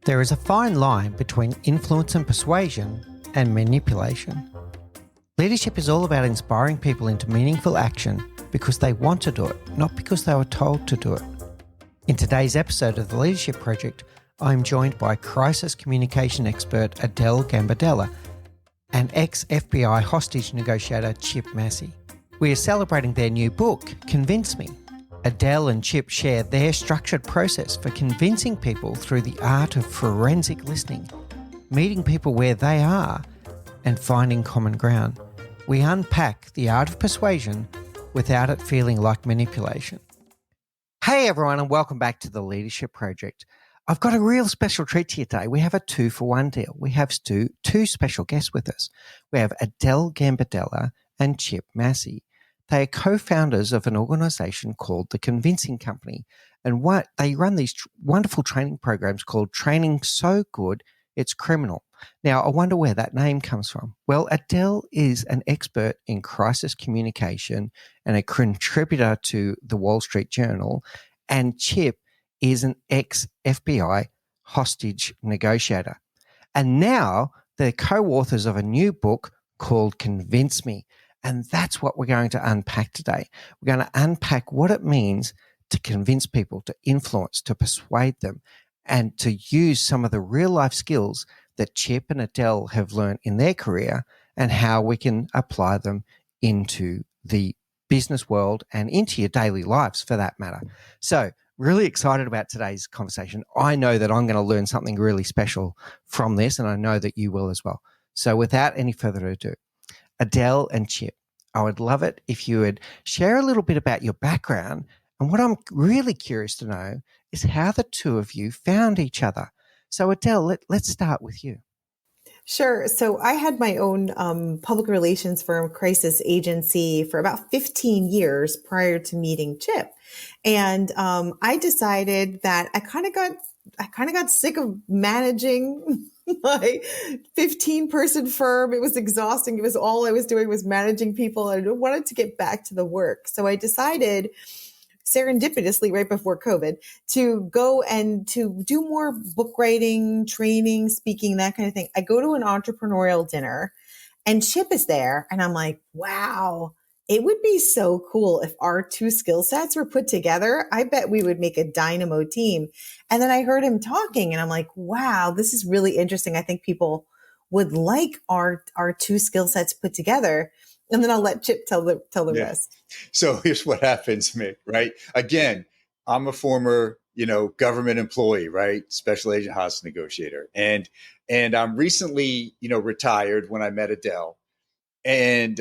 There is a fine line between influence and persuasion and manipulation. Leadership is all about inspiring people into meaningful action because they want to do it, not because they were told to do it. In today's episode of the Leadership Project, I'm joined by crisis communication expert Adele Gambardella and ex-FBI hostage negotiator Chip Massey. We are celebrating their new book, Convince Me. Adele and Chip share their structured process for convincing people through the art of forensic listening, meeting people where they are, and finding common ground. We unpack the art of persuasion without it feeling like manipulation. Hey everyone, and welcome back to the Leadership Project. I've got a real special treat to you today. We have a 2-for-1 deal. We have two special guests with us. We have Adele Gambadella and Chip Massey. They are co-founders of an organization called the Convincing Company, and they run these wonderful training programs called Training So Good It's Criminal. Now, I wonder where that name comes from. Well, Adele is an expert in crisis communication and a contributor to the Wall Street Journal, and Chip is an ex-FBI hostage negotiator. And now they're co-authors of a new book called Convince Me. And that's what we're going to unpack today. We're going to unpack what it means to convince people, to influence, to persuade them, and to use some of the real life skills that Chip and Adele have learned in their career and how we can apply them into the business world and into your daily lives for that matter. So really excited about today's conversation. I know that I'm going to learn something really special from this, and I know that you will as well. So without any further ado, Adele and Chip, I would love it if you would share a little bit about your background. And what I'm really curious to know is how the two of you found each other. So Adele, let's start with you. Sure. So I had my own public relations firm, crisis agency, for about 15 years prior to meeting Chip. And I decided that I kind of got sick of managing my 15-person firm. It was exhausting. It was all I was doing was managing people. I wanted to get back to the work. So I decided serendipitously right before COVID to go and to do more book writing, training, speaking, that kind of thing. I go to an entrepreneurial dinner and Chip is there. And I'm like, wow, it would be so cool if our two skill sets were put together. I bet we would make a dynamo team. And then I heard him talking and I'm like, wow, this is really interesting. I think people would like our two skill sets put together. And then I'll let Chip tell the rest. So here's what happens, Mick, right? Again, I'm a former, government employee, right? Special agent hostage negotiator. And I'm recently, retired when I met Adele. And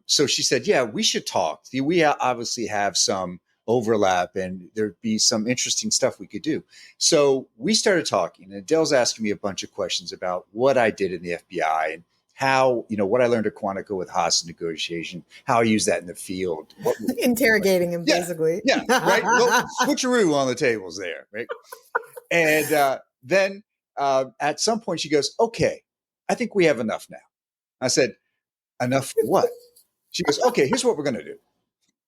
so she said, yeah, we should talk. We obviously have some overlap and there'd be some interesting stuff we could do. So we started talking and Adele's asking me a bunch of questions about what I did in the FBI and how, what I learned at Quantico with hostage negotiation, how I use that in the field. Interrogating him, basically. Yeah, right. Switcheroo on the tables there, right? And then at some point she goes, okay, I think we have enough now. I said, enough for what? She goes, okay, here's what we're going to do.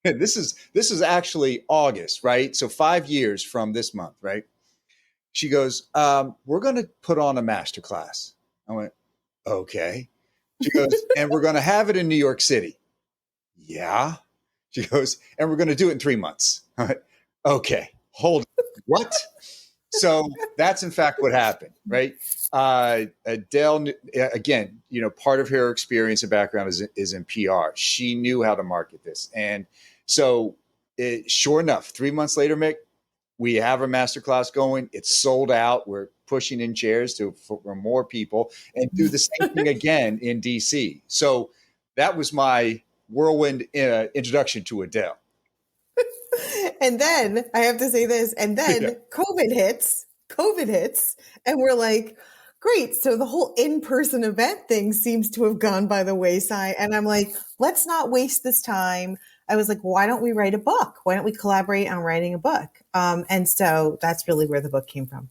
And this is actually August, right? So 5 years from this month, right? She goes, we're going to put on a masterclass. I went, okay. She goes, and we're going to have it in New York City. Yeah. She goes, and we're going to do it in 3 months. I went, okay, hold on. What? So that's in fact what happened, right? Adele, again, part of her experience and background is in PR. She knew how to market this. And so sure enough, 3 months later, Mick, we have a masterclass going. It's sold out. We're pushing in chairs for more people and do the same thing again in DC. So that was my whirlwind introduction to Adele. And then I have to say this, and then COVID hits, and we're like, great. So the whole in-person event thing seems to have gone by the wayside. And I'm like, let's not waste this time. I was like, why don't we write a book? Why don't we collaborate on writing a book? And so that's really where the book came from.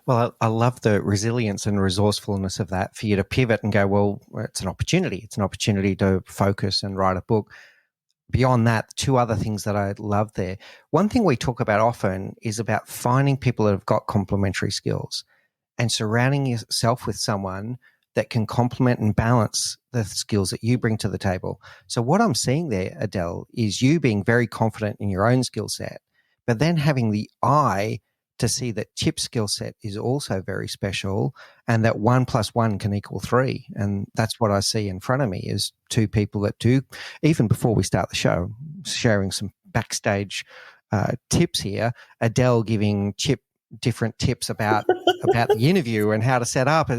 Well, I love the resilience and resourcefulness of that for you to pivot and go, well, it's an opportunity. It's an opportunity to focus and write a book. Beyond that, two other things that I love there. One thing we talk about often is about finding people that have got complementary skills. and surrounding yourself with someone that can complement and balance the skills that you bring to the table. So what I'm seeing there, Adele, is you being very confident in your own skill set, but then having the eye to see that Chip's skill set is also very special and that 1 + 1 can equal 3. And that's what I see in front of me is two people that do, even before we start the show, sharing some backstage tips here, Adele giving Chip different tips about the interview and how to set up.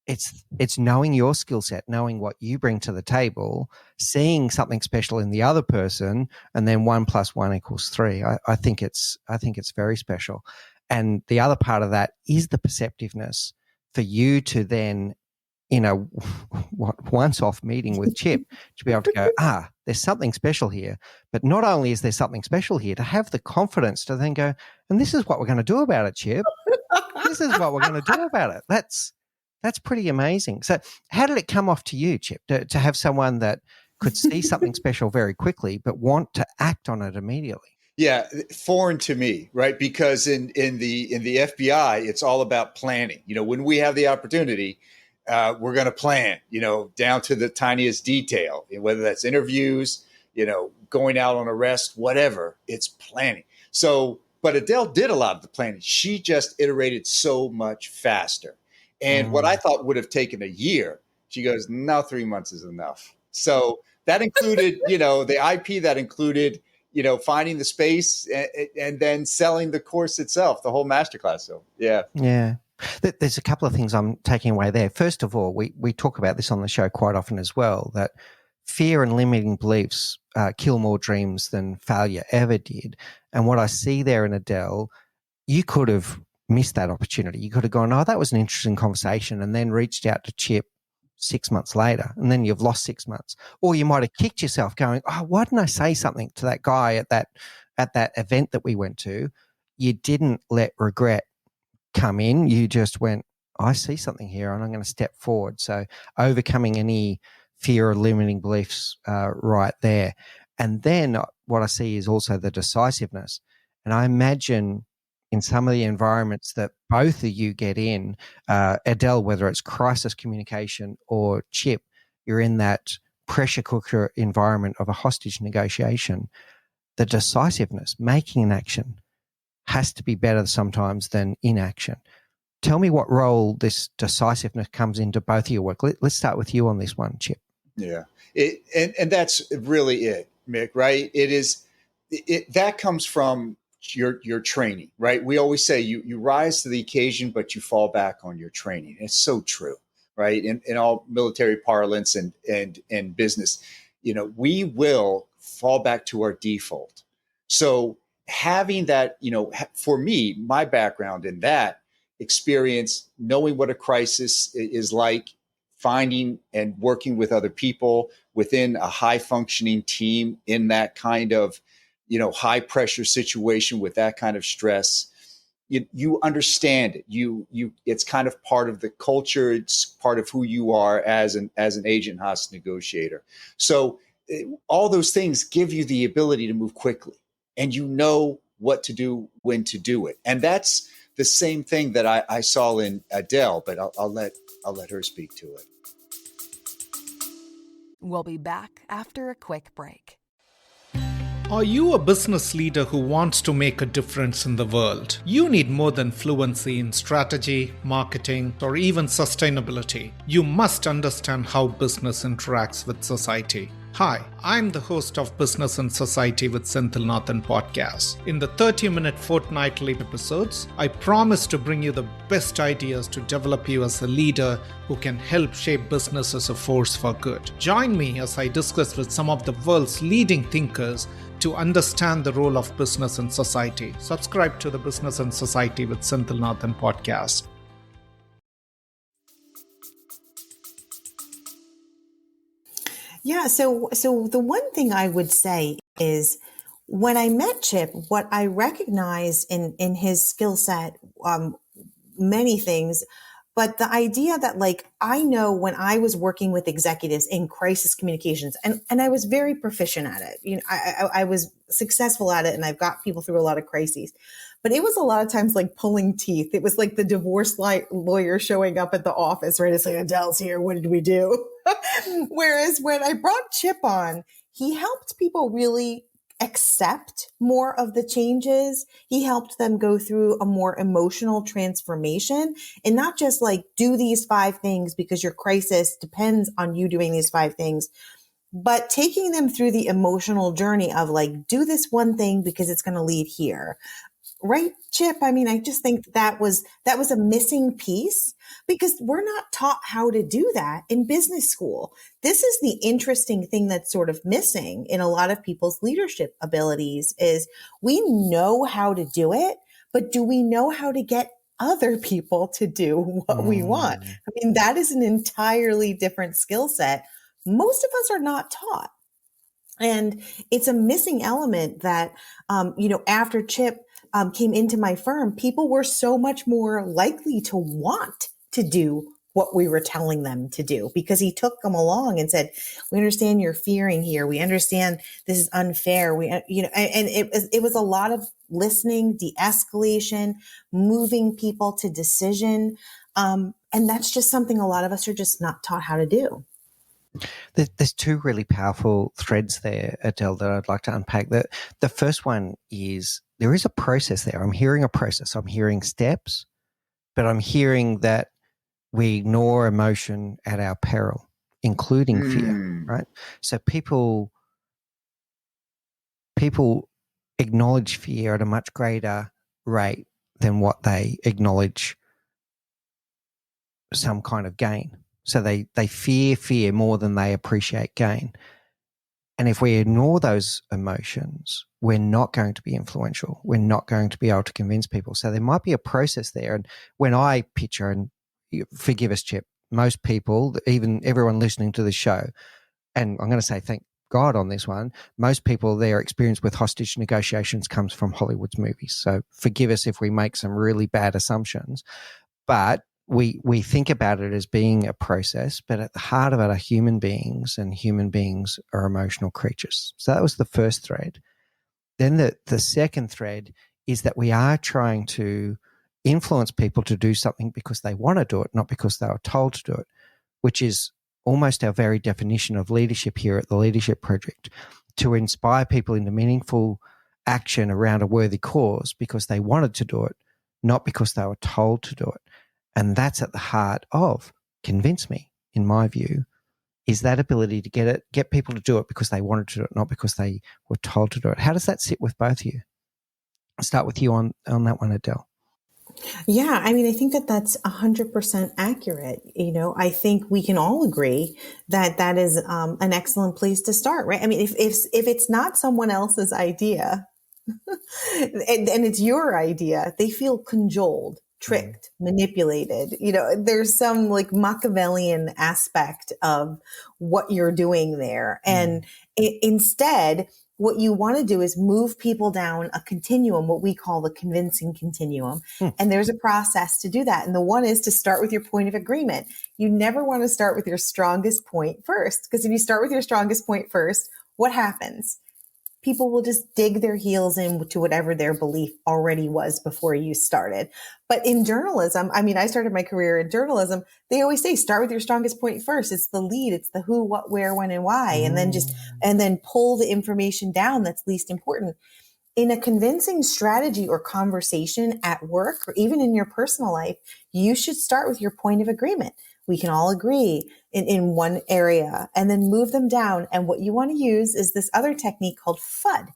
It's knowing your skill set, knowing what you bring to the table, seeing something special in the other person, and then 1 + 1 = 3. I think it's very special. And the other part of that is the perceptiveness for you to then, in a once-off meeting with Chip, to be able to go, there's something special here. But not only is there something special here, to have the confidence to then go, and this is what we're going to do about it, Chip. This is what we're going to do about it. That's pretty amazing. So how did it come off to you, Chip, to have someone that could see something special very quickly but want to act on it immediately? Yeah, foreign to me, right? Because in the FBI, it's all about planning. When we have the opportunity, we're going to plan, down to the tiniest detail, whether that's interviews, going out on arrest, whatever, it's planning. So, but Adele did a lot of the planning. She just iterated so much faster. And what I thought would have taken a year, she goes, no, 3 months is enough. So that included, the IP, that included, finding the space and then selling the course itself, the whole masterclass. So, yeah. Yeah. There's a couple of things I'm taking away there. First of all, we talk about this on the show quite often as well, that fear and limiting beliefs kill more dreams than failure ever did. And what I see there in Adele, you could have missed that opportunity. You could have gone, that was an interesting conversation, and then reached out to Chip 6 months later, and then you've lost 6 months. Or you might have kicked yourself going, why didn't I say something to that guy at that event that we went to? You didn't let regret come in. You just went, I see something here and I'm going to step forward. So overcoming any fear or limiting beliefs right there. And then what I see is also the decisiveness. And I imagine in some of the environments that both of you get in, Adele, whether it's crisis communication or Chip, you're in that pressure cooker environment of a hostage negotiation. The decisiveness, making an action, has to be better sometimes than inaction. Tell me what role this decisiveness comes into both of your work. Let's start with you on this one, Chip. Yeah, and that's really it, Mick, right? That comes from your training, right? We always say you rise to the occasion, but you fall back on your training. It's so true, right? In all military parlance and business, we will fall back to our default. So having that, for me, my background in that experience, knowing what a crisis is like, finding and working with other people within a high functioning team in that kind of, high pressure situation with that kind of stress, you understand it. It's kind of part of the culture. It's part of who you are as an agent hostage negotiator. So all those things give you the ability to move quickly, and what to do, when to do it. And that's the same thing that I saw in Adele, but I'll let her speak to it. We'll be back after a quick break. Are you a business leader who wants to make a difference in the world? You need more than fluency in strategy, marketing, or even sustainability. You must understand how business interacts with society. Hi, I'm the host of Business and Society with Senthil Nathan podcast. In the 30-minute fortnightly episodes, I promise to bring you the best ideas to develop you as a leader who can help shape business as a force for good. Join me as I discuss with some of the world's leading thinkers to understand the role of business and society. Subscribe to the Business and Society with Senthil Nathan podcast. Yeah. So the one thing I would say is when I met Chip, what I recognized in his skill set, many things, but the idea that I know when I was working with executives in crisis communications and I was very proficient at it, I was successful at it and I've got people through a lot of crises, but it was a lot of times like pulling teeth. It was like the divorce lawyer showing up at the office, right? It's like, Adele's here. What did we do? Whereas when I brought Chip on, he helped people really accept more of the changes. He helped them go through a more emotional transformation and not just like do these 5 things because your crisis depends on you doing these 5 things, but taking them through the emotional journey of like, do this one thing because it's going to lead here. Right, Chip? I mean, I just think that was a missing piece because we're not taught how to do that in business school. This is the interesting thing that's sort of missing in a lot of people's leadership abilities is we know how to do it, but do we know how to get other people to do what we want? I mean, that is an entirely different skill set. Most of us are not taught. And it's a missing element that, after Chip came into my firm, people were so much more likely to want to do what we were telling them to do because he took them along and said, we understand you're fearing here. We understand this is unfair. And it was a lot of listening, de-escalation, moving people to decision. And that's just something a lot of us are just not taught how to do. There's 2 really powerful threads there, Adele, that I'd like to unpack. The first one is there is a process there. I'm hearing a process. I'm hearing steps, but I'm hearing that we ignore emotion at our peril, including fear, right? So people acknowledge fear at a much greater rate than what they acknowledge some kind of gain. So they fear more than they appreciate gain. And if we ignore those emotions, we're not going to be influential. We're not going to be able to convince people. So there might be a process there. And when I picture, and forgive us, Chip, most people, even everyone listening to the show, and I'm going to say thank God on this one, most people, their experience with hostage negotiations comes from Hollywood's movies. So forgive us if we make some really bad assumptions. But we think about it as being a process, but at the heart of it are human beings, and human beings are emotional creatures. So that was the first thread. Then the second thread is that we are trying to influence people to do something because they want to do it, not because they were told to do it, which is almost our very definition of leadership here at the Leadership Project, to inspire people into meaningful action around a worthy cause because they wanted to do it, not because they were told to do it. And that's at the heart of convince me, in my view, is that ability to get people to do it because they wanted to do it, not because they were told to do it. How does that sit with both of you? I'll start with you on that one, Adele. Yeah, I mean, I think that that's 100% accurate. I think we can all agree that that is an excellent place to start, right? I mean, if it's not someone else's idea and it's your idea, they feel cajoled, tricked, manipulated. There's some like Machiavellian aspect of what you're doing there. And instead, what you want to do is move people down a continuum, what we call the convincing continuum. And there's a process to do that. And the one is to start with your point of agreement. You never want to start with your strongest point first, because if you start with your strongest point first, what happens? People will just dig their heels into whatever their belief already was before you started. But in journalism, I mean, I started my career in journalism. They always say, start with your strongest point first. It's the lead. It's the who, what, where, when, and why. And then pull the information down that's least important. In a convincing strategy or conversation at work, or even in your personal life, you should start with your point of agreement. We can all agree in one area and then move them down. And what you want to use is this other technique called FUD,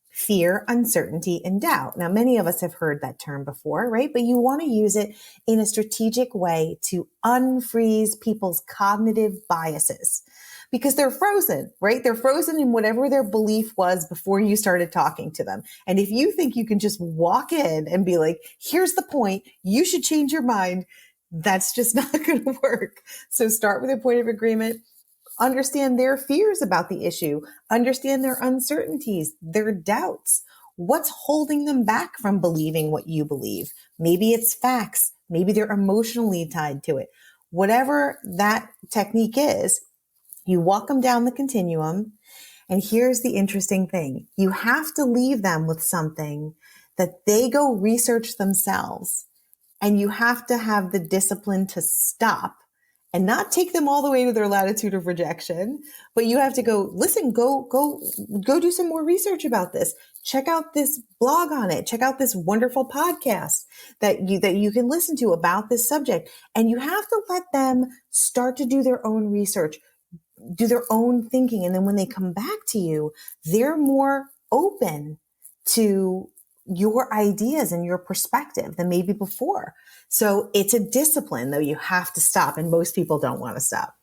fear, uncertainty, and doubt. Now, many of us have heard that term before, right? But you want to use it in a strategic way to unfreeze people's cognitive biases because they're frozen, right? They're frozen in whatever their belief was before you started talking to them. And if you think you can just walk in and be like, here's the point, you should change your mind, that's just not going to work. So start with a point of agreement, understand their fears about the issue, understand their uncertainties, their doubts. What's holding them back from believing what you believe? Maybe it's facts. Maybe they're emotionally tied to it. Whatever that technique is, you walk them down the continuum. And here's the interesting thing. You have to leave them with something that they go research themselves. And you have to have the discipline to stop and not take them all the way to their latitude of rejection, but you have to go, listen, go do some more research about this. Check out this blog on it. Check out this wonderful podcast that you can listen to about this subject. And you have to let them start to do their own research, do their own thinking. And then when they come back to you, they're more open to your ideas and your perspective than maybe before. So it's a discipline, though. You have to stop, and most people don't want to stop.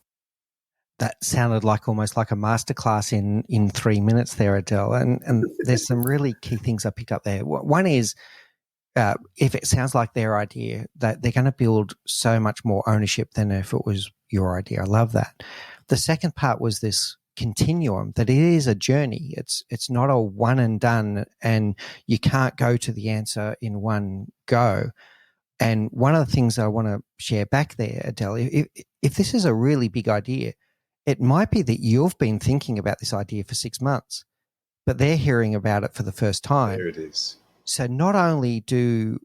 That sounded like almost like a masterclass in 3 minutes there, Adele. And there's some really key things I picked up there. One is, if it sounds like their idea, that they're going to build so much more ownership than if it was your idea. I love that. The second part was this continuum, that it is a journey. It's not a one and done, and you can't go to the answer in one go. And one of the things that I want to share back there, Adele, if this is a really big idea, it might be that you've been thinking about this idea for 6 months, but they're hearing about it for the first time. There it is. So not only do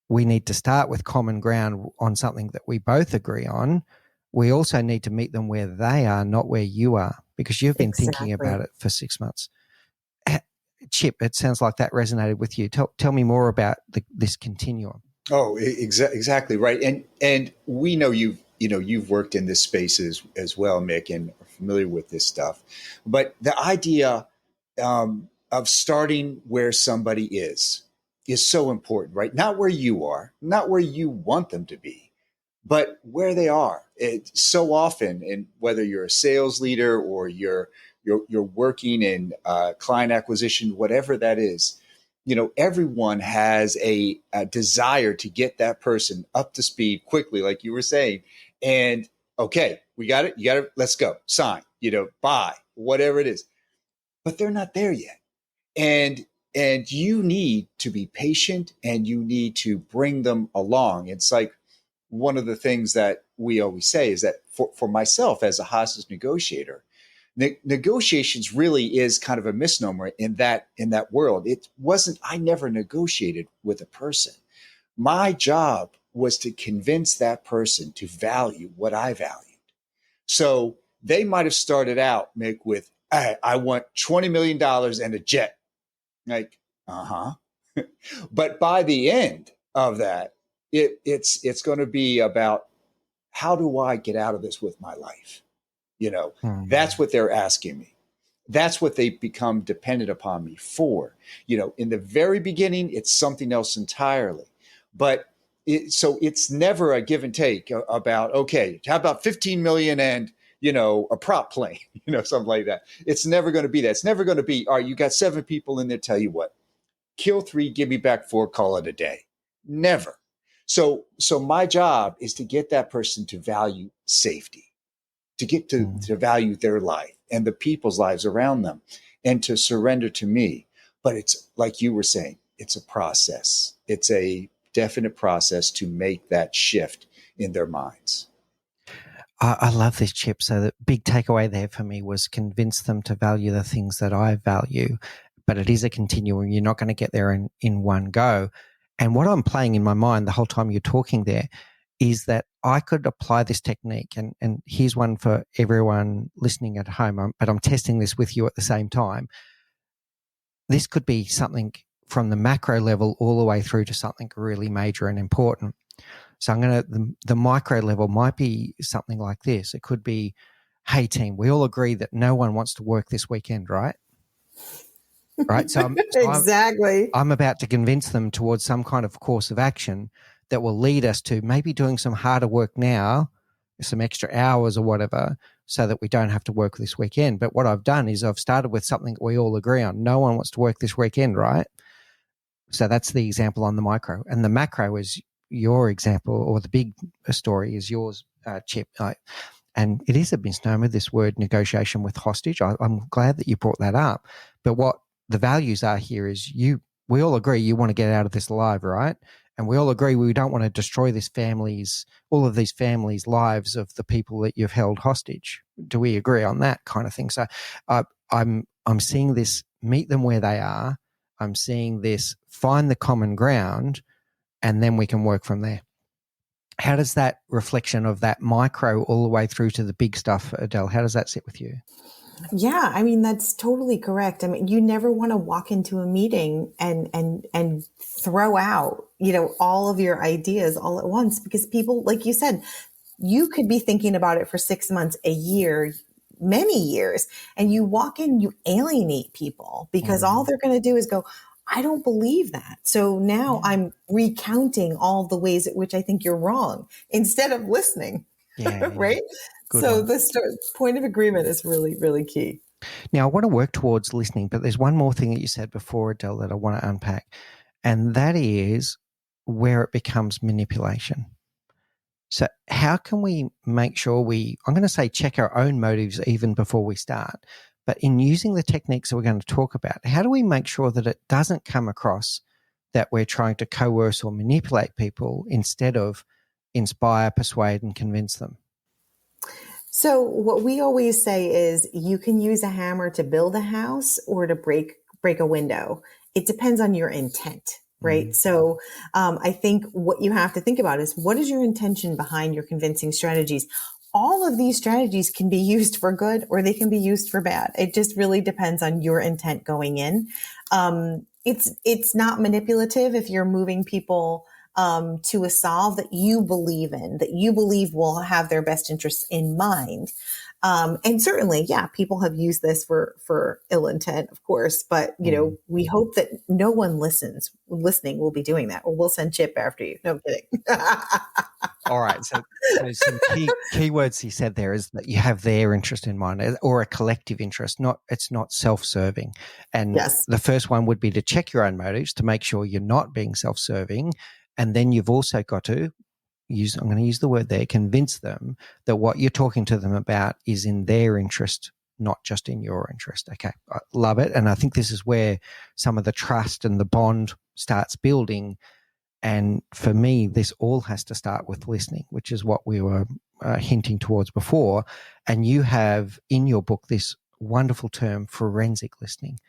we need to start with common ground on something that we both agree on, we also need to meet them where they are, not where you are, because you've been thinking about it for 6 months. Chip, it sounds like that resonated with you. Tell me more about this continuum. Oh, exactly right. And we know you've worked in this space as well, Mick, and are familiar with this stuff. But the idea of starting where somebody is so important, right? Not where you are, not where you want them to be, but where they are. It's so often, and whether you're a sales leader or you're working in client acquisition, whatever that is, everyone has a desire to get that person up to speed quickly, like you were saying. And okay, we got it. You got it. Let's go. Sign, buy, whatever it is. But they're not there yet. And you need to be patient, and you need to bring them along. It's like one of the things that we always say is that for myself as a hostage negotiator, negotiations really is kind of a misnomer in that world. It wasn't, I never negotiated with a person. My job was to convince that person to value what I valued. So they might have started out, Mick, with, I want $20 million and a jet. Like, But by the end of that, it's going to be about, how do I get out of this with my life? That's what they're asking me. That's what they become dependent upon me for. In the very beginning, it's something else entirely. But so it's never a give and take about, okay, how about 15 million and, a prop plane, something like that. It's never going to be that. It's never going to be, all right, you got 7 people in there, tell you what, kill 3, give me back 4, call it a day. Never. So my job is to get that person to value safety, to get to value their life and the people's lives around them, and to surrender to me. But it's like you were saying, it's a process. It's a definite process to make that shift in their minds. I love this, Chip. So the big takeaway there for me was convince them to value the things that I value, but it is a continuum. You're not going to get there in one go. And what I'm playing in my mind the whole time you're talking there is that I could apply this technique, and here's one for everyone listening at home, but I'm testing this with you at the same time. This could be something from the macro level all the way through to something really major and important. So the micro level might be something like this. It could be, hey team, we all agree that no one wants to work this weekend, right? Right. So exactly. I'm about to convince them towards some kind of course of action that will lead us to maybe doing some harder work now, some extra hours or whatever, so that we don't have to work this weekend. But what I've done is I've started with something we all agree on. No one wants to work this weekend, right? So that's the example on the micro. And the macro is your example, or the big story is yours, Chip. And it is a misnomer, this word negotiation with hostage. I'm glad that you brought that up. But what the values are here is we all agree you want to get out of this alive, right? And we all agree we don't want to destroy all of these families' lives of the people that you've held hostage. Do we agree on that kind of thing? So I'm seeing this, meet them where they are, I'm seeing this, find the common ground, and then we can work from there. How does that reflection of that micro all the way through to the big stuff, Adele, how does that sit with you? Yeah, I mean, that's totally correct. I mean, you never want to walk into a meeting and throw out, all of your ideas all at once, because people, like you said, you could be thinking about it for 6 months, a year, many years, and you walk in, you alienate people because all they're going to do is go, I don't believe that. So now I'm recounting all the ways at which I think you're wrong instead of listening. Yeah. Right. Good So one. the point of agreement is really, really key. Now, I want to work towards listening, but there's one more thing that you said before, Adele, that I want to unpack, and that is where it becomes manipulation. So how can we make sure I'm going to say check our own motives even before we start, but in using the techniques that we're going to talk about, how do we make sure that it doesn't come across that we're trying to coerce or manipulate people instead of inspire, persuade, and convince them? So what we always say is you can use a hammer to build a house or to break a window. It depends on your intent, right? So I think what you have to think about is, what is your intention behind your convincing strategies? All of these strategies can be used for good or they can be used for bad. It just really depends on your intent going in. It's not manipulative if you're moving people to a solve that you believe in, that you believe will have their best interests in mind. And certainly, people have used this for ill intent, of course, but we hope that no one listening will be doing that, or we'll send Chip after you. No, I'm kidding. All right. So some key words he said there is that you have their interest in mind, or a collective interest. It's not self-serving. And Yes. the first one would be to check your own motives to make sure you're not being self-serving. And then you've also got to I'm going to use the word there, convince them that what you're talking to them about is in their interest, not just in your interest. Okay. I love it. And I think this is where some of the trust and the bond starts building. And for me, this all has to start with listening, which is what we were hinting towards before. And you have in your book this wonderful term, forensic listening.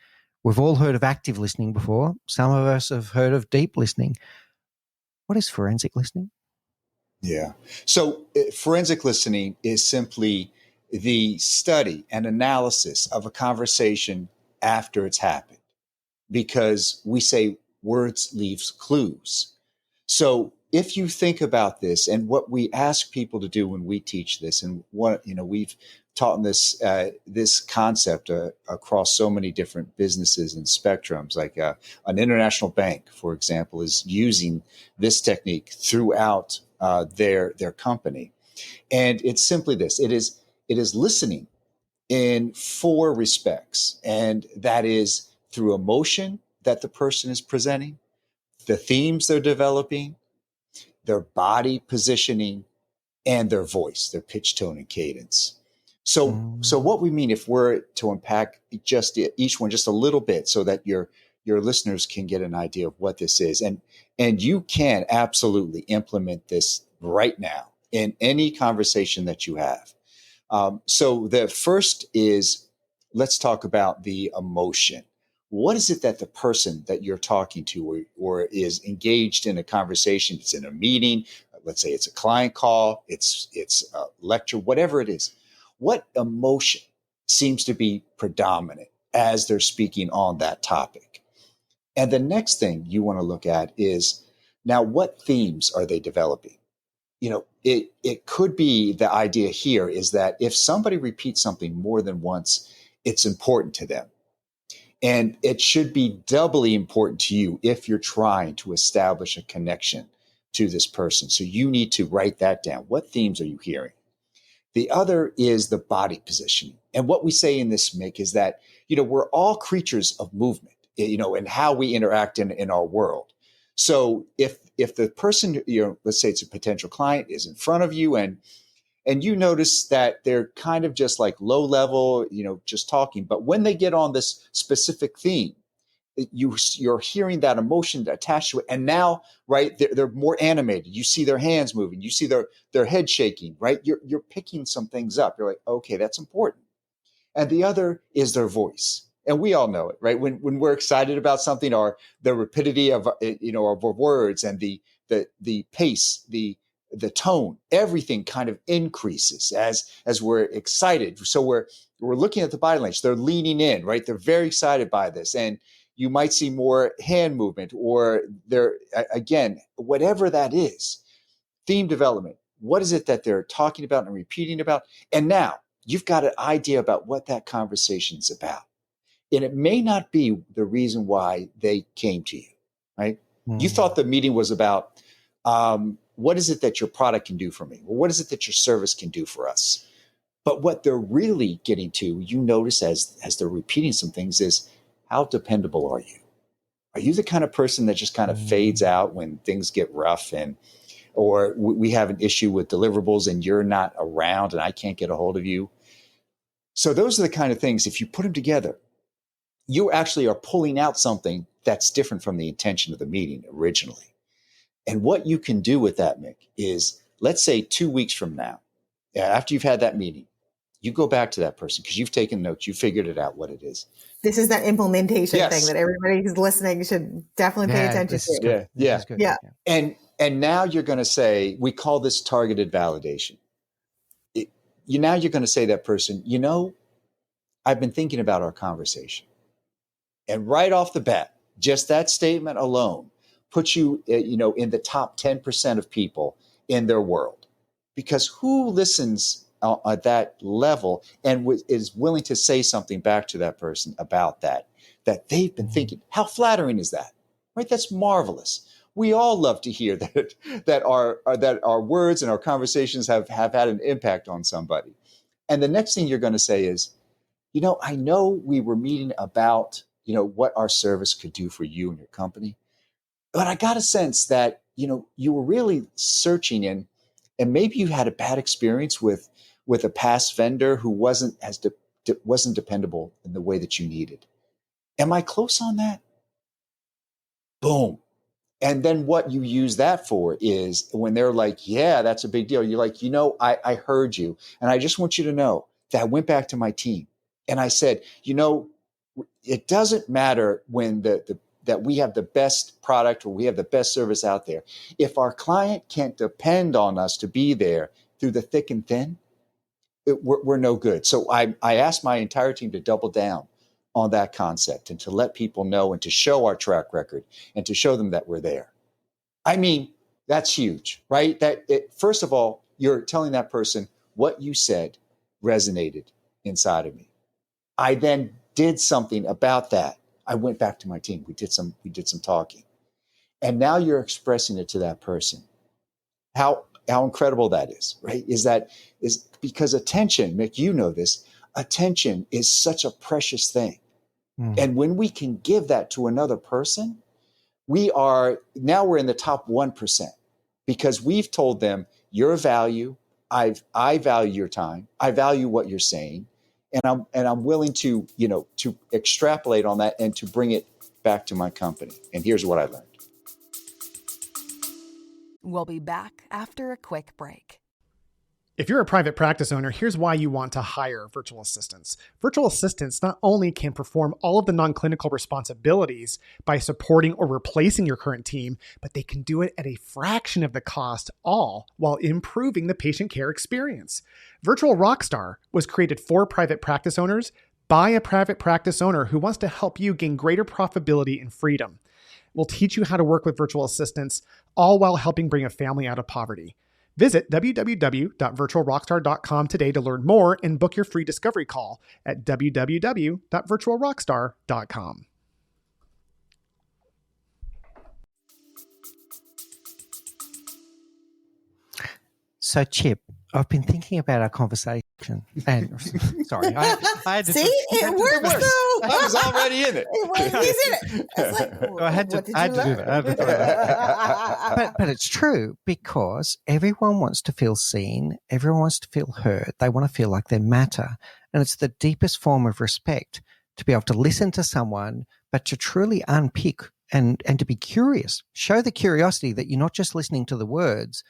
We've all heard of active listening before. Some of us have heard of deep listening. What is forensic listening? Yeah. So forensic listening is simply the study and analysis of a conversation after it's happened, because we say words leaves clues. So if you think about this, and what we ask people to do when we teach this, and what we've taught this concept across so many different businesses and spectrums, like an international bank, for example, is using this technique throughout their company, and it's simply this: it is listening in 4 respects, and that is through emotion that the person is presenting, the themes they're developing, their body positioning, and their voice, their pitch, tone, and cadence. So what we mean, if we're to unpack just each one just a little bit, so that your listeners can get an idea of what this is, and you can absolutely implement this right now in any conversation that you have. So the first is, let's talk about the emotion. What is it that the person that you're talking to or is engaged in a conversation, it's in a meeting, let's say it's a client call, it's a lecture, whatever it is, what emotion seems to be predominant as they're speaking on that topic? And the next thing you want to look at is, now, what themes are they developing? It could be, the idea here is that if somebody repeats something more than once, it's important to them. And it should be doubly important to you if you're trying to establish a connection to this person. So you need to write that down. What themes are you hearing? The other is the body positioning. And what we say in this, Mick, is that, we're all creatures of movement, and how we interact in our world. So if the person, let's say it's a potential client, is in front of you, and you notice that they're kind of just like low level, just talking. But when they get on this specific theme, you're hearing that emotion attached to it. And now, right, they're more animated. You see their hands moving. You see their head shaking, right? You're picking some things up. You're like, okay, that's important. And the other is their voice. And we all know it, right? When we're excited about something, or the rapidity of of our words, and the pace, the tone, everything kind of increases as we're excited. So we're looking at the body language. They're leaning in, right? They're very excited by this, and you might see more hand movement, or they're, again, whatever that is. Theme development. What is it that they're talking about and repeating about? And now you've got an idea about what that conversation's about. And it may not be the reason why they came to you, right? You thought the meeting was about, what is it that your product can do for me? Or what is it that your service can do for us? But what they're really getting to, you notice as they're repeating some things, is how dependable are you? Are you the kind of person that just kind of fades out when things get rough, or we have an issue with deliverables and you're not around and I can't get a hold of you? So those are the kind of things, if you put them together, you actually are pulling out something that's different from the intention of the meeting originally. And what you can do with that, Mick, is, let's say 2 weeks from now, after you've had that meeting, you go back to that person because you've taken notes, you figured it out what it is. This is that implementation thing that everybody who's listening should definitely pay attention to. Yeah. And now you're going to say, we call this targeted validation. Now you're going to say to that person, I've been thinking about our conversation. And right off the bat, just that statement alone puts you, in the top 10% of people in their world. Because who listens at that level and is willing to say something back to that person about that they've been thinking? How flattering is that? Right? That's marvelous. We all love to hear that our words and our conversations have had an impact on somebody. And the next thing you're going to say is, I know we were meeting about, what our service could do for you and your company, but I got a sense that, you were really searching in, and maybe you had a bad experience with a past vendor who wasn't wasn't dependable in the way that you needed. Am I close on that? Boom. And then what you use that for is when they're like, yeah, that's a big deal. You're like, I heard you. And I just want you to know that I went back to my team and I said, it doesn't matter when that we have the best product or we have the best service out there. If our client can't depend on us to be there through the thick and thin, we're no good. So I asked my entire team to double down on that concept and to let people know and to show our track record and to show them that we're there. I mean, that's huge, right? First of all, you're telling that person what you said resonated inside of me. I then did something about that. I went back to my team. We did some talking. And now you're expressing it to that person. How incredible that is, right? Is because attention, Mick, you know this, attention is such a precious thing. And when we can give that to another person, we're in the top 1% because we've told them your value. I value your time. I value what you're saying. And I'm willing to, to extrapolate on that and to bring it back to my company. And here's what I learned. We'll be back after a quick break. If you're a private practice owner, here's why you want to hire virtual assistants. Virtual assistants not only can perform all of the non-clinical responsibilities by supporting or replacing your current team, but they can do it at a fraction of the cost, all while improving the patient care experience. Virtual Rockstar was created for private practice owners by a private practice owner who wants to help you gain greater profitability and freedom. We'll teach you how to work with virtual assistants, all while helping bring a family out of poverty. Visit www.virtualrockstar.com today to learn more and book your free discovery call at www.virtualrockstar.com. So, Chip, I've been thinking about our conversation, and sorry, I had to. See, it works though. I was already in it. He's in it. It's like, I had to do that. But it's true because everyone wants to feel seen. Everyone wants to feel heard. They want to feel like they matter. And it's the deepest form of respect to be able to listen to someone, but to truly unpick and to be curious. Show the curiosity that you're not just listening to the words,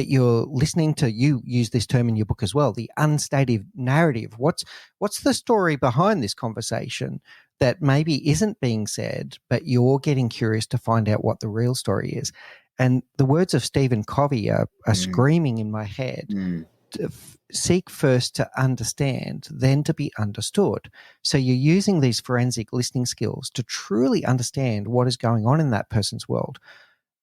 that you're listening to. You use this term in your book as well, the unstated narrative. What's the story behind this conversation that maybe isn't being said, but you're getting curious to find out what the real story is? And the words of Stephen Covey are screaming in my head. To seek first to understand, then to be understood. So you're using these forensic listening skills to truly understand what is going on in that person's world.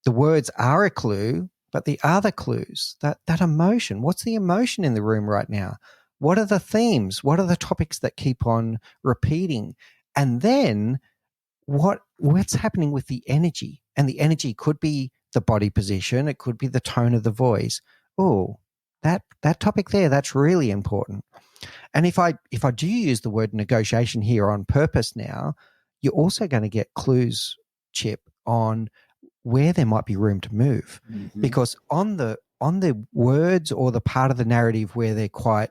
The words are a clue, but the other clues, that emotion, what's the emotion in the room right now? What are the themes? What are the topics that keep on repeating? And then what's happening with the energy? And the energy could be the body position. It could be the tone of the voice. Oh, that topic there, that's really important. And if I do use the word negotiation here on purpose now, you're also going to get clues, Chip, on where there might be room to move. Because on the words or the part of the narrative where they're quite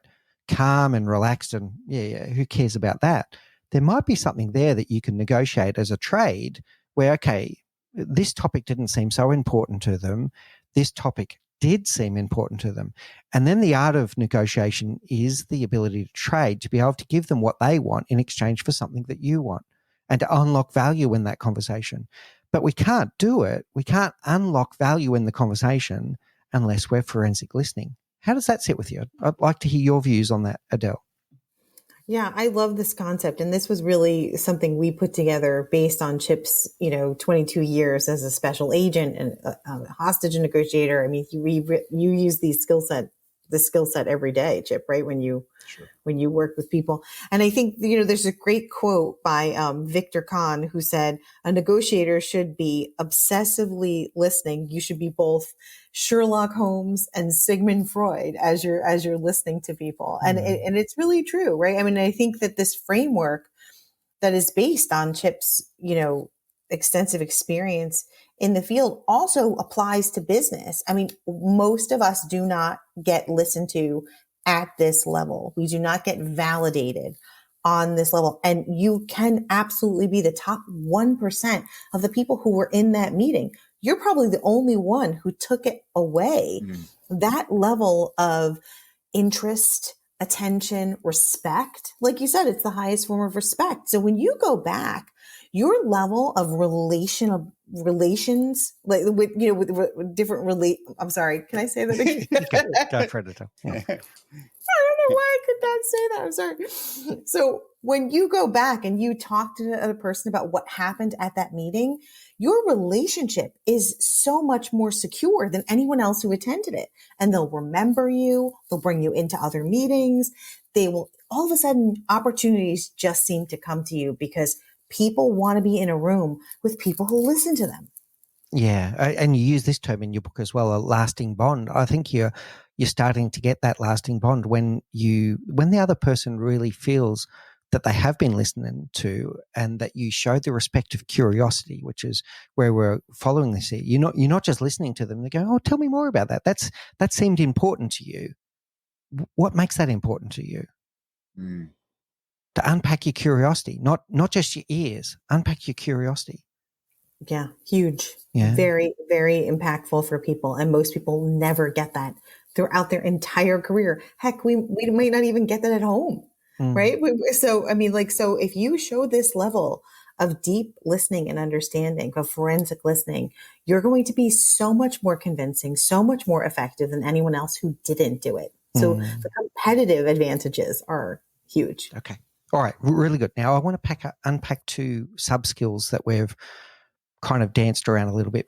calm and relaxed and who cares about that? There might be something there that you can negotiate as a trade where, okay, this topic didn't seem so important to them. This topic did seem important to them. And then the art of negotiation is the ability to trade, to be able to give them what they want in exchange for something that you want, and to unlock value in that conversation. But we can't do it. We can't unlock value in the conversation unless we're forensic listening. How does that sit with you? I'd like to hear your views on that, Adele. Yeah, I love this concept. And this was really something we put together based on Chip's, 22 years as a special agent and a hostage negotiator. I mean, you use this skill set every day, Chip, right? When you work with people. And I think, there's a great quote by Viktor Kahn who said, a negotiator should be obsessively listening. You should be both Sherlock Holmes and Sigmund Freud as you're listening to people. And it's really true, right? I mean, I think that this framework that is based on Chip's, extensive experience in the field also applies to business. I mean, most of us do not get listened to at this level. We do not get validated on this level. And you can absolutely be the top 1% of the people who were in that meeting. You're probably the only one who took it away. That level of interest, attention, respect, like you said, it's the highest form of respect. So when you go back, your level of relations, like with different I'm sorry, can I say that again? Go for it. Yeah. I don't know why I could not say that. I'm sorry. So when you go back and you talk to the other person about what happened at that meeting, your relationship is so much more secure than anyone else who attended it. And they'll remember you. They'll bring you into other meetings. They will, all of a sudden, opportunities just seem to come to you because people want to be in a room with people who listen to them. Yeah, and you use this term in your book as well, a lasting bond. I think you're starting to get that lasting bond when the other person really feels that they have been listening to, and that you show the respect of curiosity, which is where we're following this here. You're not just listening to them. They go, "Oh, tell me more about that. That seemed important to you. What makes that important to you?" To unpack your curiosity, not just your ears. Unpack your curiosity. Yeah, huge. Yeah. Very, very impactful for people. And most people never get that throughout their entire career. Heck, we might not even get that at home, right? So, I mean, so if you show this level of deep listening and understanding, of forensic listening, you're going to be so much more convincing, so much more effective than anyone else who didn't do it. So the competitive advantages are huge. Okay. All right. Really good. Now I want to unpack two sub-skills that we've kind of danced around a little bit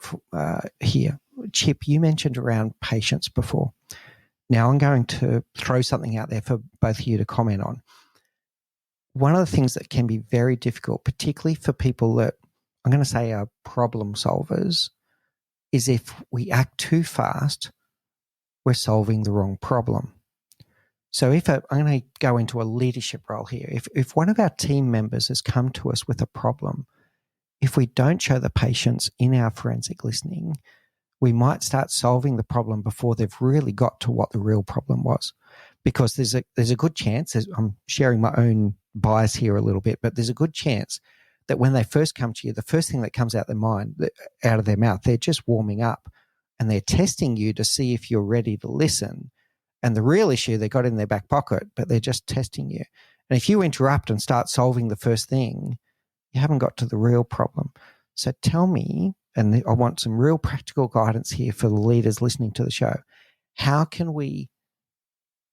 here. Chip, you mentioned around patience before. Now I'm going to throw something out there for both of you to comment on. One of the things that can be very difficult, particularly for people that I'm going to say are problem solvers, is if we act too fast, we're solving the wrong problem. So I'm going to go into a leadership role here. If one of our team members has come to us with a problem, if we don't show the patience in our forensic listening, we might start solving the problem before they've really got to what the real problem was. Because there's a good chance, I'm sharing my own bias here a little bit, but there's a good chance that when they first come to you, the first thing that comes out of their mouth, they're just warming up. and they're testing you to see if you're ready to listen. And the real issue they got in their back pocket, but they're just testing you. And if you interrupt and start solving the first thing, you haven't got to the real problem. So tell me, and I want some real practical guidance here for the leaders listening to the show. How can we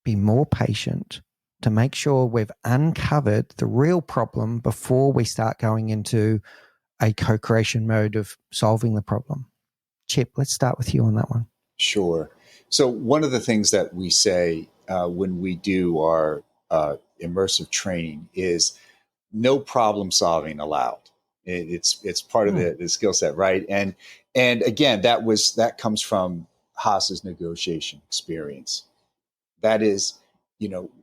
be more patient to make sure we've uncovered the real problem before we start going into a co-creation mode of solving the problem? Chip, let's start with you on that one. Sure. So one of the things that we say when we do our immersive training is no problem solving allowed. It's part of the skill set, right? And again, that comes from Haas's negotiation experience. That is,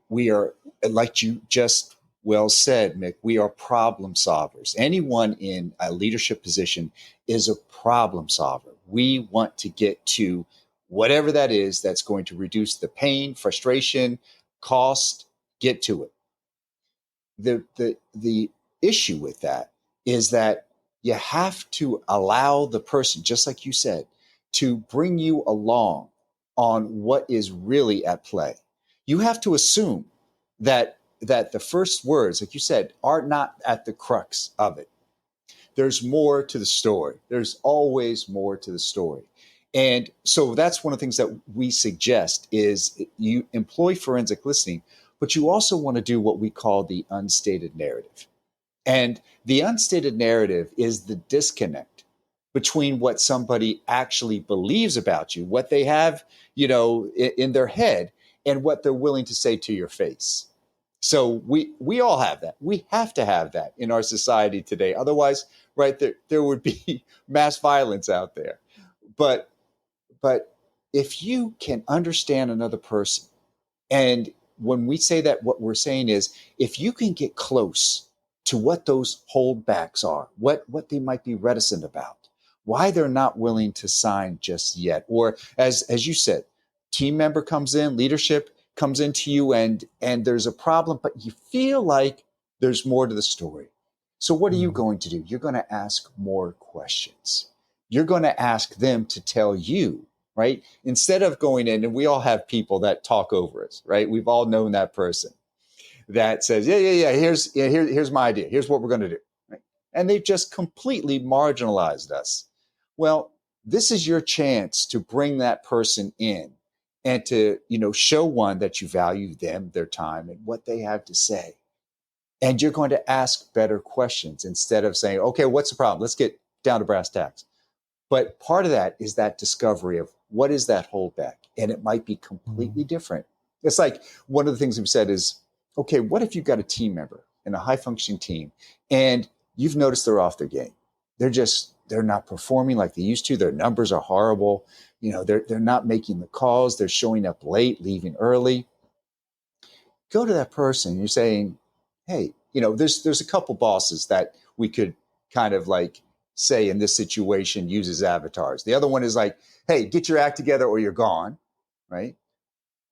we are, like you just well said, Mick, we are problem solvers. Anyone in a leadership position is a problem solver. We want to get to whatever that is that's going to reduce the pain, frustration, cost, get to it. The issue with that is that you have to allow the person, just like you said, to bring you along on what is really at play. You have to assume that the first words, like you said, are not at the crux of it. There's more to the story. There's always more to the story. And so that's one of the things that we suggest is you employ forensic listening, but you also want to do what we call the unstated narrative. And the unstated narrative is the disconnect between what somebody actually believes about you, what they have, in their head, and what they're willing to say to your face. So we all have that. We have to have that in our society today. Otherwise, right, there would be mass violence out there. But if you can understand another person, and when we say that, what we're saying is, if you can get close to what those holdbacks are, what they might be reticent about, why they're not willing to sign just yet, or as you said, team member comes in, leadership comes into you, and there's a problem, but you feel like there's more to the story. So what are you going to do? You're going to ask more questions. You're going to ask them to tell you, right? Instead of going in, and we all have people that talk over us, right? We've all known that person that says, yeah, here's my idea. Here's what we're going to do. Right? And they've just completely marginalized us. Well, this is your chance to bring that person in and to, show one that you value them, their time, and what they have to say. And you're going to ask better questions instead of saying, okay, what's the problem? Let's get down to brass tacks. But part of that is that discovery of what is that holdback? And it might be completely different. It's like one of the things we've said is, okay, what if you've got a team member in a high functioning team and you've noticed they're off their game? They're not performing like they used to. Their numbers are horrible. They're not making the calls. They're showing up late, leaving early. Go to that person. You're saying, hey, there's a couple bosses that we could kind of like say in this situation uses avatars. The other one is like, hey, get your act together or you're gone, right?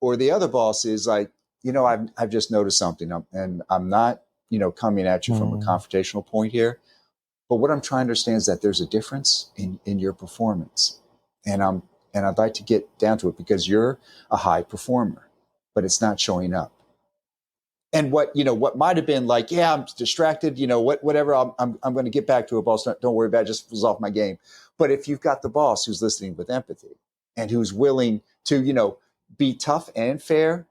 Or the other boss is like, I've just noticed something, and I'm not, coming at you from a confrontational point here. But what I'm trying to understand is that there's a difference in your performance. And I'd like to get down to it because you're a high performer, but it's not showing up. And what might have been like, yeah, I'm distracted, whatever, I'm going to get back to it, boss. Don't worry about it, just was off my game. But if you've got the boss who's listening with empathy and who's willing to, be tough and fair,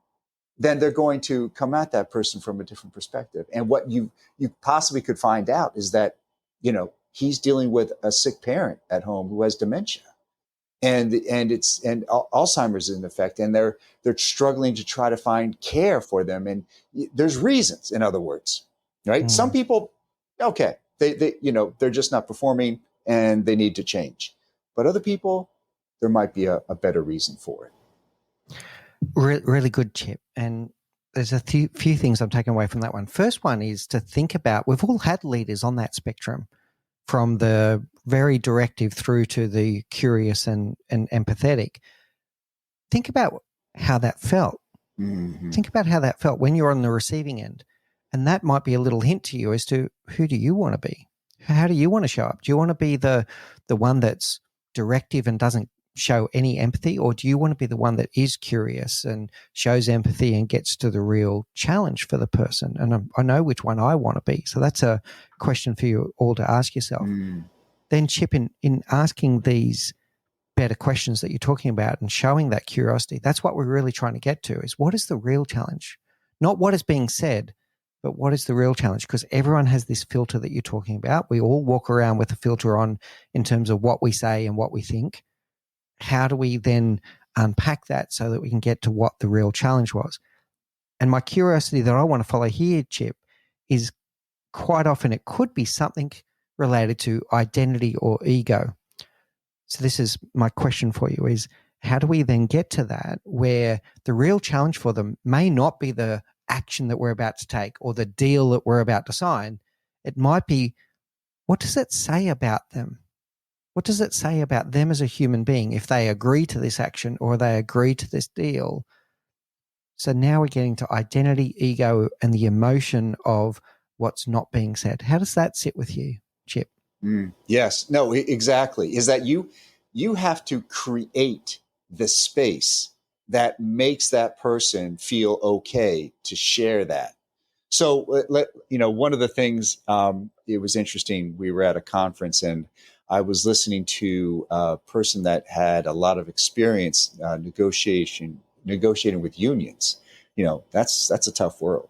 then they're going to come at that person from a different perspective. And what you possibly could find out is that, he's dealing with a sick parent at home who has dementia. And Alzheimer's is in effect, and they're struggling to try to find care for them. And there's reasons, in other words, right? Some people, okay, they're just not performing and they need to change. But other people, there might be a better reason for it. Really good, Chip. And there's a few things I'm taking away from that one. First one is to think about, we've all had leaders on that spectrum, from the very directive through to the curious and empathetic. Think about how that felt. Mm-hmm. Think about how that felt when you're on the receiving end. And that might be a little hint to you as to, who do you want to be? How do you want to show up? Do you want to be the one that's directive and doesn't show any empathy, or do you want to be the one that is curious and shows empathy and gets to the real challenge for the person? And I know which one I want to be. So that's a question for you all to ask yourself. Then, Chip, in asking these better questions that you're talking about and showing that curiosity, that's what we're really trying to get to, is what is the real challenge? Not what is being said, but what is the real challenge? Because everyone has this filter that you're talking about. We all walk around with a filter on in terms of what we say and what we think. How do we then unpack that so that we can get to what the real challenge was? And my curiosity that I want to follow here, Chip, is quite often it could be something related to identity or ego. So this is my question for you, is how do we then get to that where the real challenge for them may not be the action that we're about to take or the deal that we're about to sign? It might be, what does it say about them? What does it say about them as a human being if they agree to this action or they agree to this deal? So now we're getting to identity, ego, and the emotion of what's not being said. How does that sit with you, Chip? Yes. No, exactly. Is that you have to create the space that makes that person feel okay to share that. So, one of the things, it was interesting. We were at a conference and I was listening to a person that had a lot of experience negotiating with unions. That's a tough world.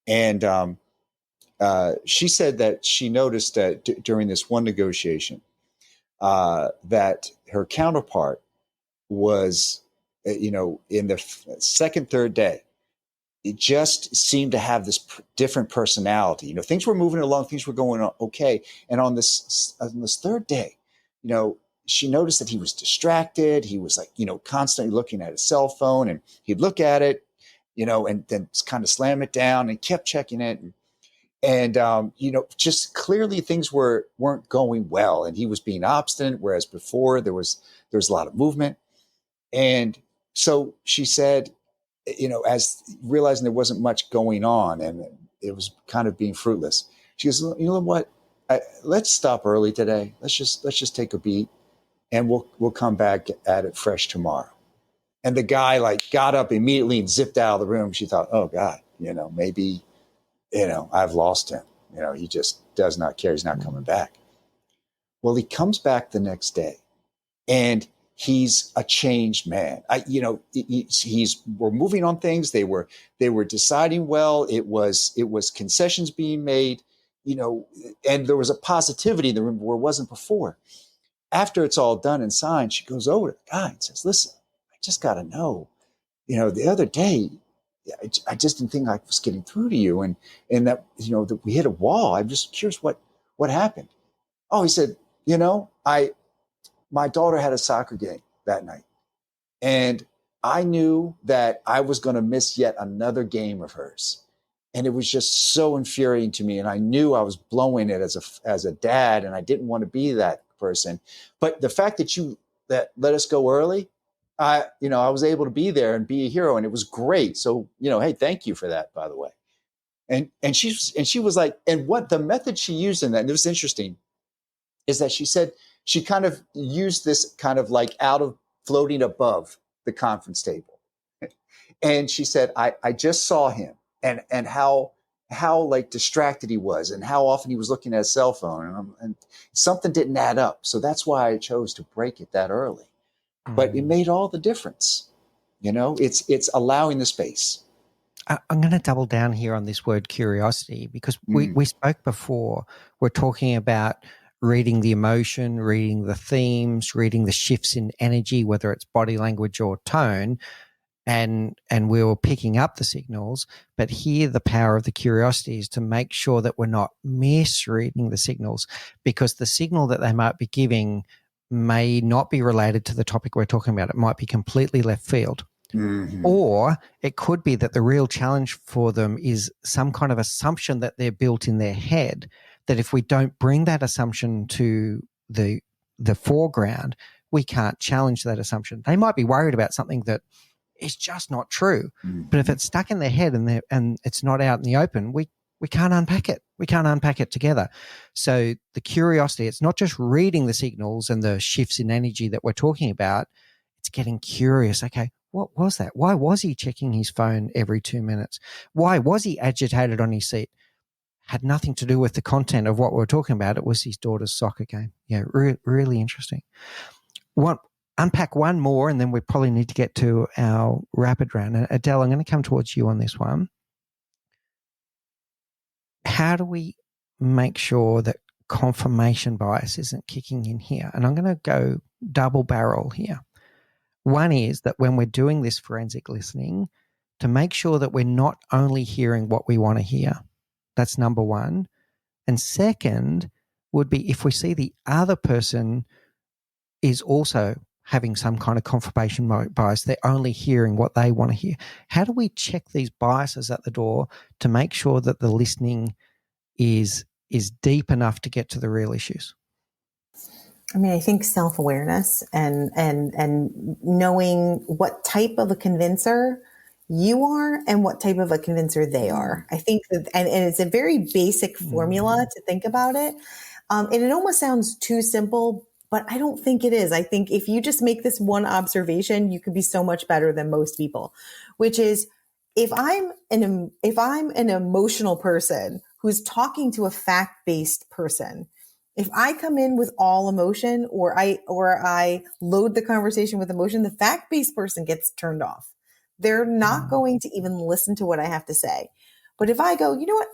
And she said that she noticed that during this one negotiation, that her counterpart was, in the second, third day, it just seemed to have this different personality. Things were moving along, things were going on okay. And on this third day, she noticed that he was distracted. He was constantly looking at his cell phone, and he'd look at it, and then kind of slam it down and kept checking it. And just clearly things weren't going well, and he was being obstinate, whereas before there was a lot of movement. And so she said, as realizing there wasn't much going on and it was kind of being fruitless, she goes, you know what? Let's stop early today. Let's just take a beat, and we'll come back at it fresh tomorrow. And the guy got up immediately and zipped out of the room. She thought, oh God, maybe, I've lost him. He just does not care. He's not coming back. Well, he comes back the next day, and he's a changed man. We're moving on things. They were deciding well. It was concessions being made, and there was a positivity in the room where it wasn't before. After it's all done and signed, she goes over to the guy and says, listen, I just got to know, the other day, I just didn't think I was getting through to you. And that, that we hit a wall. I'm just curious what happened. Oh, he said, my daughter had a soccer game that night, and I knew that I was going to miss yet another game of hers. And it was just so infuriating to me. And I knew I was blowing it as a dad, and I didn't want to be that person. But the fact that let us go early, I was able to be there and be a hero, and it was great. So, hey, thank you for that, by the way. And she was like, and what the method she used in that, and it was interesting, is that she said she kind of used this kind of out of floating above the conference table. And she said, I just saw him and how distracted he was and how often he was looking at his cell phone, and something didn't add up. So that's why I chose to break it that early. But it made all the difference. It's allowing the space. I'm going to double down here on this word curiosity, because we spoke before. We're talking about reading the emotion, reading the themes, reading the shifts in energy, whether it's body language or tone, and we were picking up the signals. But here the power of the curiosity is to make sure that we're not misreading the signals, because the signal that they might be giving may not be related to the topic we're talking about. It might be completely left field. Mm-hmm. Or it could be that the real challenge for them is some kind of assumption that they're built in their head, that if we don't bring that assumption to the foreground, we can't challenge that assumption. They might be worried about something that is just not true. Mm-hmm. But if it's stuck in their head and it's not out in the open, we we can't unpack it. We can't unpack it together. So the curiosity, it's not just reading the signals and the shifts in energy that we're talking about. It's getting curious. Okay, what was that? Why was he checking his phone every 2 minutes? Why was he agitated on his seat? Had nothing to do with the content of what we were talking about. It was his daughter's soccer game. Yeah, really interesting. Unpack one more, and then we probably need to get to our rapid round. And Adele, I'm going to come towards you on this one. How do we make sure that confirmation bias isn't kicking in here? And I'm going to go double barrel here. One is that when we're doing this forensic listening, to make sure that we're not only hearing what we want to hear. That's number one. And second would be if we see the other person is also having some kind of confirmation bias, they're only hearing what they want to hear. How do we check these biases at the door to make sure that the listening is deep enough to get to the real issues? I mean, I think self-awareness and knowing what type of a convincer you are and what type of a convincer they are. I think that, and it's a very basic formula to think about it. And it almost sounds too simple, but I don't think it is. I think if you just make this one observation, you could be so much better than most people, which is if I'm an emotional person who's talking to a fact-based person, if I come in with all emotion or I load the conversation with emotion, the fact-based person gets turned off. They're not going to even listen to what I have to say. But if I go, you know what,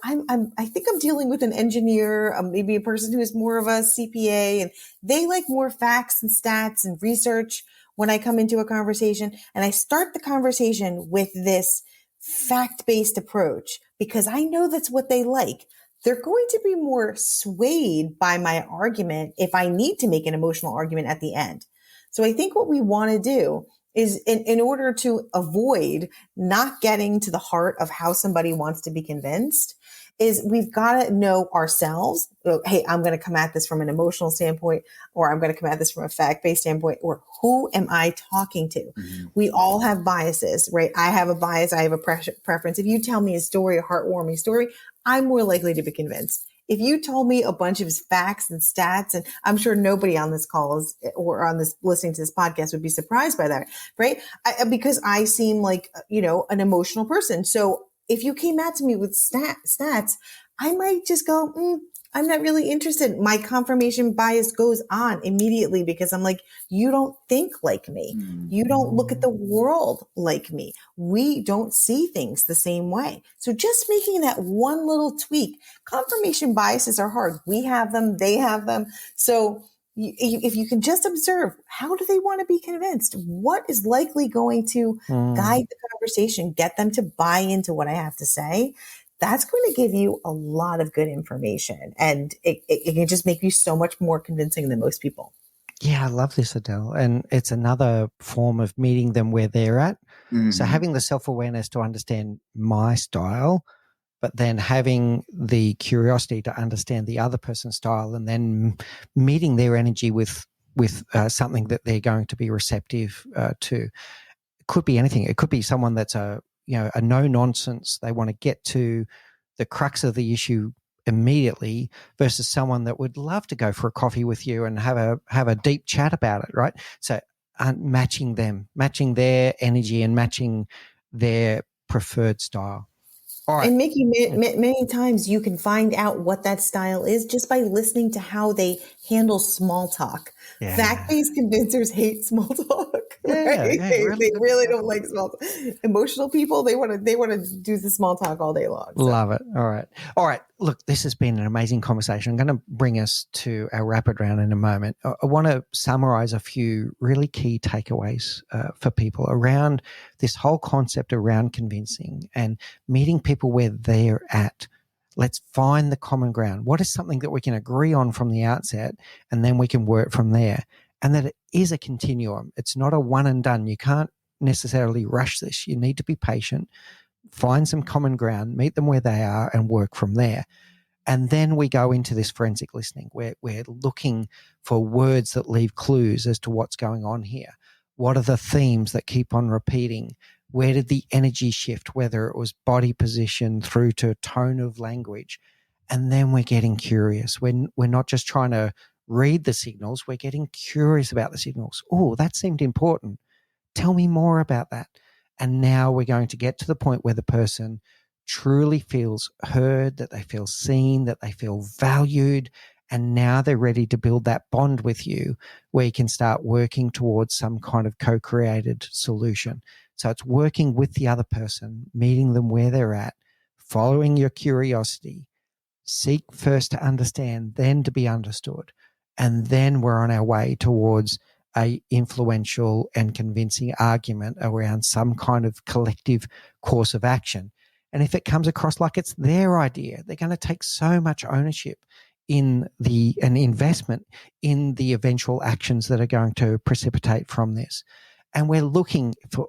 I think I'm dealing with an engineer, maybe a person who is more of a CPA, and they like more facts and stats and research when I come into a conversation, and I start the conversation with this fact-based approach because I know that's what they like. They're going to be more swayed by my argument if I need to make an emotional argument at the end. So I think what we want to do is in order to avoid not getting to the heart of how somebody wants to be convinced is we've got to know ourselves. Hey, I'm going to come at this from an emotional standpoint, or I'm going to come at this from a fact-based standpoint, or who am I talking to? Mm-hmm. We all have biases, right? I have a bias. I have a preference. If you tell me a story, a heartwarming story, I'm more likely to be convinced. If you told me a bunch of facts and stats, and I'm sure nobody on this call is, or on this listening to this podcast would be surprised by that, right? Because I seem like, an emotional person. So if you came at me with stats, I might just go, I'm not really interested. My confirmation bias goes on immediately because I'm like, you don't think like me. You don't look at the world like me. We don't see things the same way. So just making that one little tweak. Confirmation biases are hard. We have them. They have them. So if you can just observe, how do they want to be convinced? What is likely going to guide the conversation, get them to buy into what I have to say? That's going to give you a lot of good information, and it can just make you so much more convincing than most people. Yeah, I love this, Adele. And it's another form of meeting them where they're at. Mm-hmm. So having the self-awareness to understand my style, but then having the curiosity to understand the other person's style, and then meeting their energy with something that they're going to be receptive to. It could be anything. It could be someone that's a no nonsense. They want to get to the crux of the issue immediately, versus someone that would love to go for a coffee with you and have a deep chat about it, right? So matching their energy and matching their preferred style. All right. And Mickey, many times you can find out what that style is just by listening to how they handle small talk. Yeah. Fact-based convincers hate small talk. Right? Yeah, they really don't like small talk. Emotional people, they want to do the small talk all day long. So. Love it. All right. Look, this has been an amazing conversation. I'm going to bring us to our rapid round in a moment. I want to summarize a few really key takeaways for people around this whole concept around convincing and meeting people where they're at. Let's find the common ground. What is something that we can agree on from the outset, and then we can work from there? And that it is a continuum. It's not a one and done. You can't necessarily rush this. You need to be patient, find some common ground, meet them where they are, and work from there. And then we go into this forensic listening where we're looking for words that leave clues as to what's going on here. What are the themes that keep on repeating? Where did the energy shift, whether it was body position through to tone of language? And then we're getting curious. We're not just trying to read the signals, we're getting curious about the signals. Oh, that seemed important. Tell me more about that. And now we're going to get to the point where the person truly feels heard, that they feel seen, that they feel valued. And now they're ready to build that bond with you where you can start working towards some kind of co-created solution. So it's working with the other person, meeting them where they're at, following your curiosity. Seek first to understand, then to be understood. And then we're on our way towards a influential and convincing argument around some kind of collective course of action. And if it comes across like it's their idea, they're going to take so much ownership in an investment in the eventual actions that are going to precipitate from this. And we're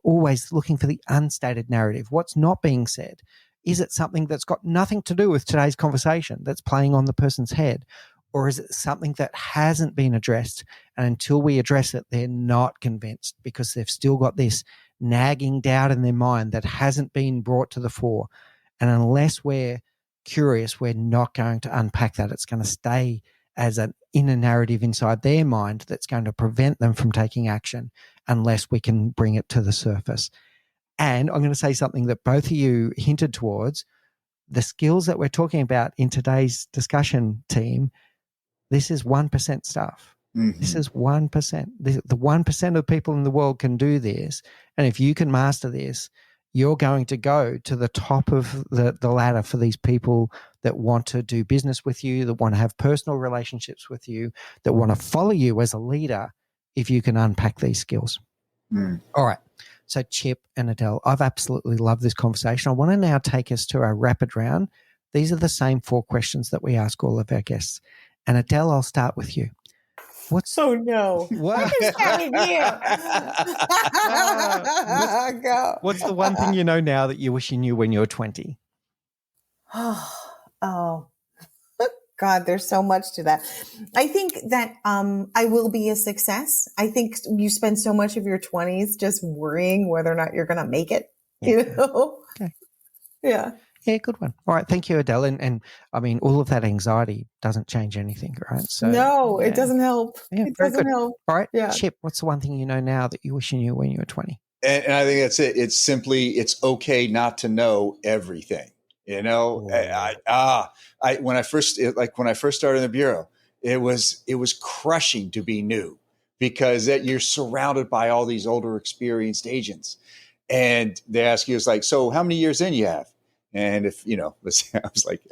always looking for the unstated narrative. What's not being said? Is it something that's got nothing to do with today's conversation that's playing on the person's head? Or is it something that hasn't been addressed? And until we address it, they're not convinced because they've still got this nagging doubt in their mind that hasn't been brought to the fore. And unless we're curious, we're not going to unpack that. It's going to stay as an inner narrative inside their mind that's going to prevent them from taking action unless we can bring it to the surface. And I'm going to say something that both of you hinted towards. The skills that we're talking about in today's discussion, team, this is 1% stuff. Mm-hmm. This is 1%. The 1% of people in the world can do this. And if you can master this, you're going to go to the top of the ladder for these people that want to do business with you, that want to have personal relationships with you, that want to follow you as a leader if you can unpack these skills. Mm. All right. So Chip and Adele, I've absolutely loved this conversation. I want to now take us to our rapid round. These are the same 4 questions that we ask all of our guests. And Adele, I'll start with you. Oh no! What? I just got in here. Go. What's the one thing you know now that you wish you knew when you were 20? Oh, God, there's so much to that. I think that I will be a success. I think you spend so much of your 20s just worrying whether or not you're going to make it. Yeah. You know? Okay. Yeah. Yeah, good one. All right. Thank you, Adele. And I mean, all of that anxiety doesn't change anything, right? So no, yeah. It doesn't help. Yeah, it doesn't help. All right. Yeah. Chip, what's the one thing you know now that you wish you knew when you were 20? And I think that's it. It's simply, it's okay not to know everything. You know, when I first started in the bureau, it was crushing to be new because you're surrounded by all these older, experienced agents, and they ask you, it's like, so how many years in you have? And if, let's say I was like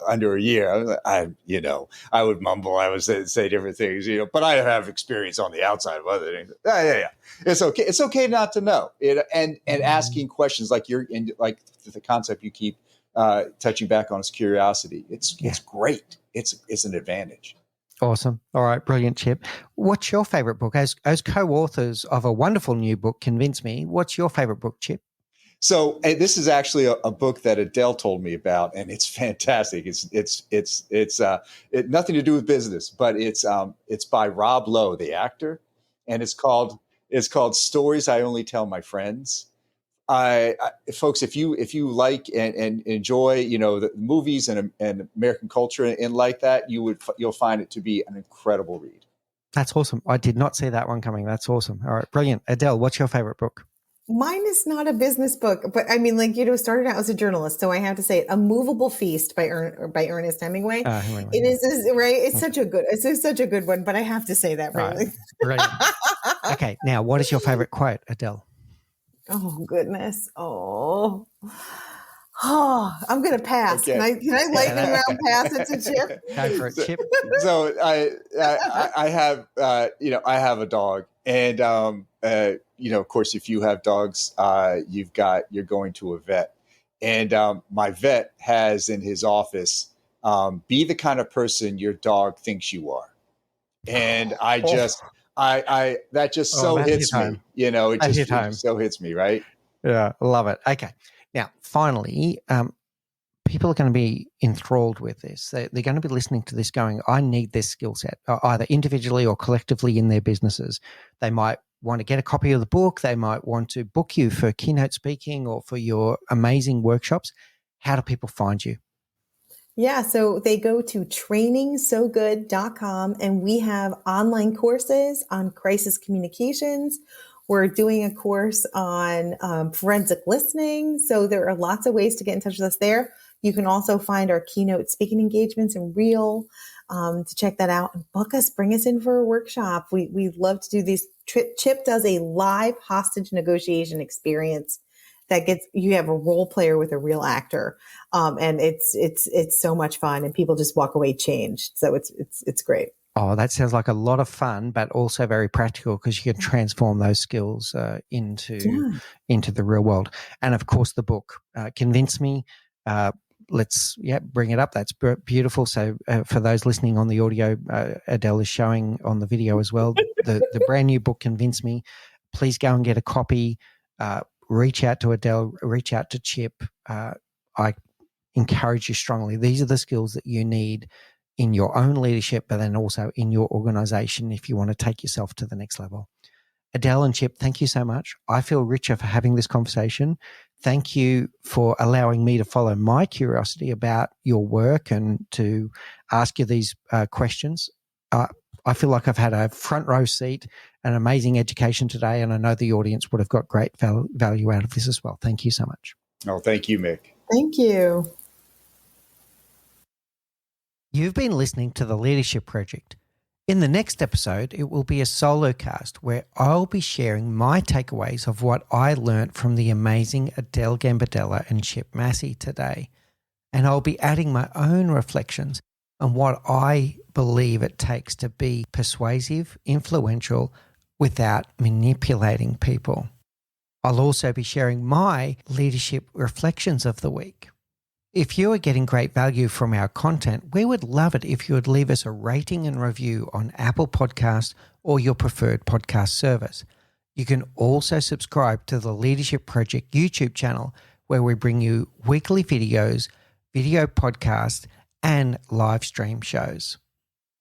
under a year, I would mumble, I would say different things, but I have experience on the outside of other things. Yeah. It's okay. It's okay not to know it, and asking questions like like the concept you keep touching back on is curiosity. It's great. It's an advantage. Awesome. All right. Brilliant, Chip. What's your favorite book? As co-authors of a wonderful new book, Convince Me, what's your favorite book, Chip? So this is actually a book that Adele told me about, and it's fantastic. It's nothing to do with business, but it's by Rob Lowe, the actor, and it's called Stories I Only Tell My Friends. Folks, if you like and enjoy, the movies and American culture and like that, you'll find it to be an incredible read. That's awesome. I did not see that one coming. That's awesome. All right, brilliant. Adele, what's your favorite book? Mine is not a business book, but I mean, started out as a journalist, so I have to say it. A Movable Feast by Ernest Hemingway. It is right. It's such a good one, but I have to say that really. Right. Okay, now what is your favorite quote, Adele? Oh goodness! Oh, I'm gonna pass. Okay. Can I lightning round pass it to Chip? Go for it, Chip. So I have I have a dog, and of course, if you have dogs, you're going to a vet, and my vet has in his office, be the kind of person your dog thinks you are, and I just. That just so hits me, it just so hits me, right? Yeah, love it. Okay. Now, finally, people are going to be enthralled with this. They're going to be listening to this going, I need this skill set, either individually or collectively in their businesses. They might want to get a copy of the book, they might want to book you for keynote speaking or for your amazing workshops, how do people find you? Yeah, so they go to trainingsogood.com, and we have online courses on crisis communications. We're doing a course on forensic listening. So there are lots of ways to get in touch with us there. You can also find our keynote speaking engagements in Reel to check that out and book us, bring us in for a workshop. We love to do these. Chip does a live hostage negotiation experience that you have a role player with a real actor. And it's so much fun, and people just walk away changed. So it's great. Oh, that sounds like a lot of fun, but also very practical because you can transform those skills into the real world. And of course, the book, Convince Me. Let's bring it up. That's beautiful. So for those listening on the audio, Adele is showing on the video as well the brand new book, Convince Me. Please go and get a copy. Reach out to Adele. Reach out to Chip. I encourage you strongly. These are the skills that you need in your own leadership, but then also in your organization if you want to take yourself to the next level. Adele and Chip, thank you so much. I feel richer for having this conversation. Thank you for allowing me to follow my curiosity about your work and to ask you these questions. I feel like I've had a front row seat, an amazing education today, and I know the audience would have got great value out of this as well. Thank you so much. Oh, thank you, Mick. Thank you. You've been listening to The Leadership Project. In the next episode, it will be a solo cast where I'll be sharing my takeaways of what I learnt from the amazing Adele Gambardella and Chip Massey today. And I'll be adding my own reflections on what I believe it takes to be persuasive, influential, without manipulating people. I'll also be sharing my leadership reflections of the week. If you are getting great value from our content, we would love it if you would leave us a rating and review on Apple Podcasts or your preferred podcast service. You can also subscribe to the Leadership Project YouTube channel, where we bring you weekly videos, video podcasts, and live stream shows.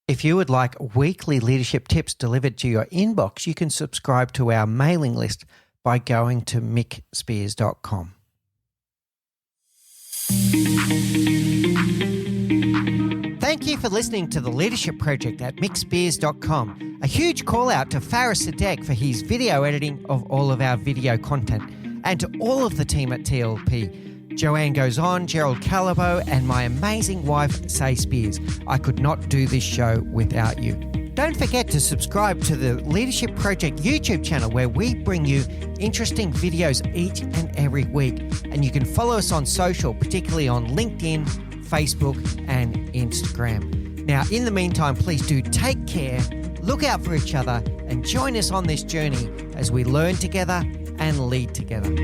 If you would like weekly leadership tips delivered to your inbox, you can subscribe to our mailing list by going to mickspears.com. Thank you for listening to The Leadership Project at mickspears.com. A huge call out to Faris Sadek for his video editing of all of our video content, and to all of the team at TLP. Joanne Goes On, Gerald Calabo, and my amazing wife, Say Spears. I could not do this show without you. Don't forget to subscribe to the Leadership Project YouTube channel, where we bring you interesting videos each and every week. And you can follow us on social, particularly on LinkedIn, Facebook, and Instagram. Now, in the meantime, please do take care, look out for each other, and join us on this journey as we learn together and lead together.